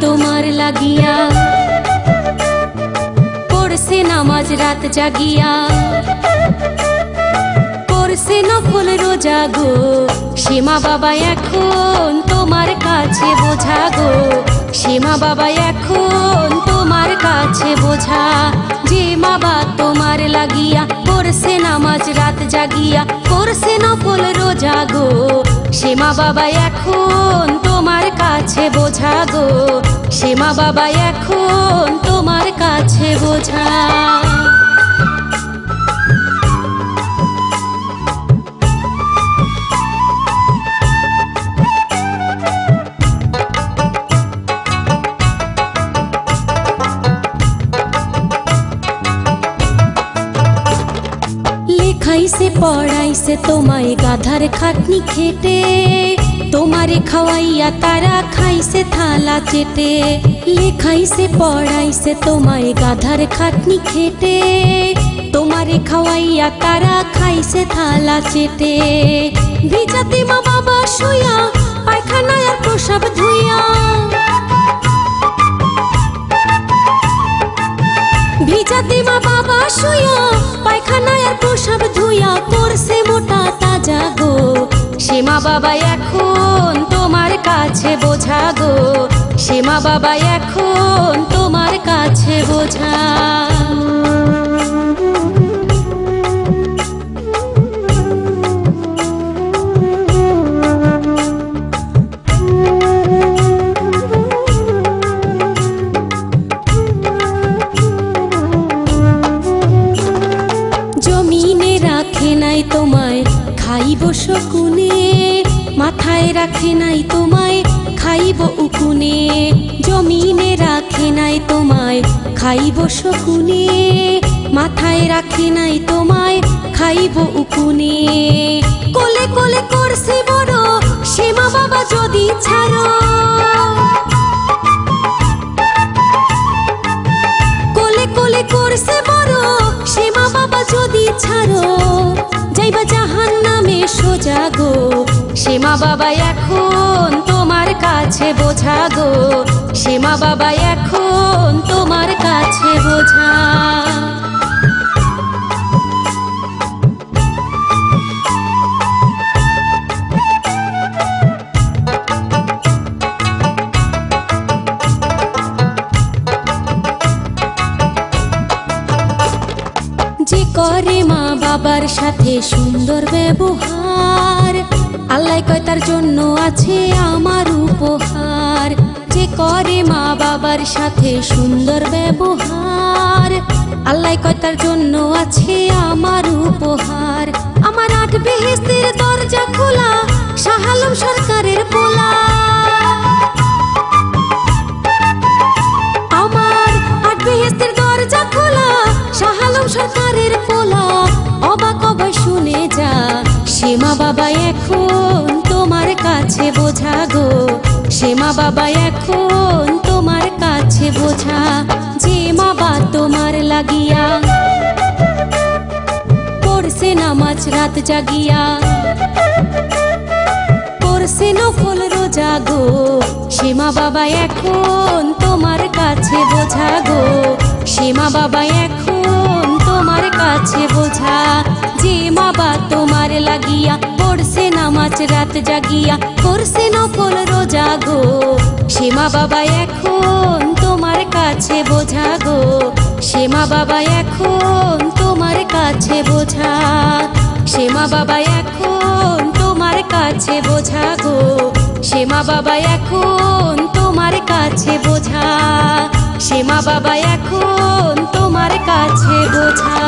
তোমার লাগিয়া পড়ছে নামাজ রাত জাগিয়া করছে নফল রোজা গো সে মা বাবা এখন তোমার কাছে বোঝা গো সে মা বাবা এখন তোমার কাছে বোঝা যে মা বাবা তোমার লাগিয়া করছে নামাজ রাত জাগিয়া করছে নফল রোজা গো সে মা বাবা এখন তোমার কাছে বোঝা গো সে মা বাবা এখন তোমার কাছে বোঝা খাইছে পড়াইছে তোমায় গাধার খাটনি খেটে তোমারে খাওয়াইয়া তারা খাইছে থালা চেটে লেখাইছে পড়াইছে তোমায় গাধার খাটনি খেটে তোমারে খাওয়াইয়া তারা খাইছে থালা চেটে ভিজাতে মা বাবা শুইয়া পায়খানায় আর প্রসাব ধুইয়া ভিজাতে মা বাবা শুইয়া পায়খানায় আর প্রসাব ধুইয়া করছে মোটা তাজা গো সে মা বাবা এখন তোমার কাছে বোঝা গো সে মা বাবা এখন তোমার কাছে বোঝা তোমায় খাইব শকুনে মাথায় রাখে নাই তোমায় খাইব উকুনে জমিনে রাখে নাই তোমায় খাইব শকুনে মাথায় রাখে নাই তোমায় খাইব উকুনে কোলে কোলে করছে বড় সে মা বাবা যদি ছাড়ো কোলে কোলে করছে বড় সে মা বাবা যদি ছাড়ো যাইবা জাহান্নামে সোজা গো সে মা বাবা এখন তোমার কাছে বোঝা গো সে মা বাবা এখন তোমার কাছে বোঝা যে করে মা বাবার সাথে সুন্দর ব্যবহার আল্লাহ কয় তার জন্য আছে আমার উপহার যে করে মা বাবার সাথে সুন্দর ব্যবহার আল্লাহ কয় তার জন্য আছে আমার উপহার আমার 8 বেহেশতের দরজা খোলা শাহ আলম সরকারের পোলা আমার 8 বেহেশতের দরজা খোলা শাহ আলম সরকারের পোলা অবাক অবাক শুনে যা সে মা বাবা এখন তোমার কাছে বোঝা গো সে মা বাবা এখন তোমার কাছে বোঝা যে মা বাবা তোমার লাগিয়া পড়ছে নামাজ রাত জাগিয়া করছে নফল রোজা গো সে মা বাবা এখন তোমার কাছে বোঝা গো সে মা বাবা এখন তোমার কাছে বোঝা যে মা বাবা তোমার লাগিয়া পড়ছে নামাজ রাত জাগিয়া করছে নফল রোজা গো সে মা বাবা এখন তোমার কাছে বোঝা গো সে মা বাবা এখন তোমার কাছে বোঝা সে মা বাবা এখন তোমার কাছে বোঝা গো সে মা বাবা এখন তোমার কাছে বোঝা সে মা বাবা এখন তোমার কাছে বোঝা।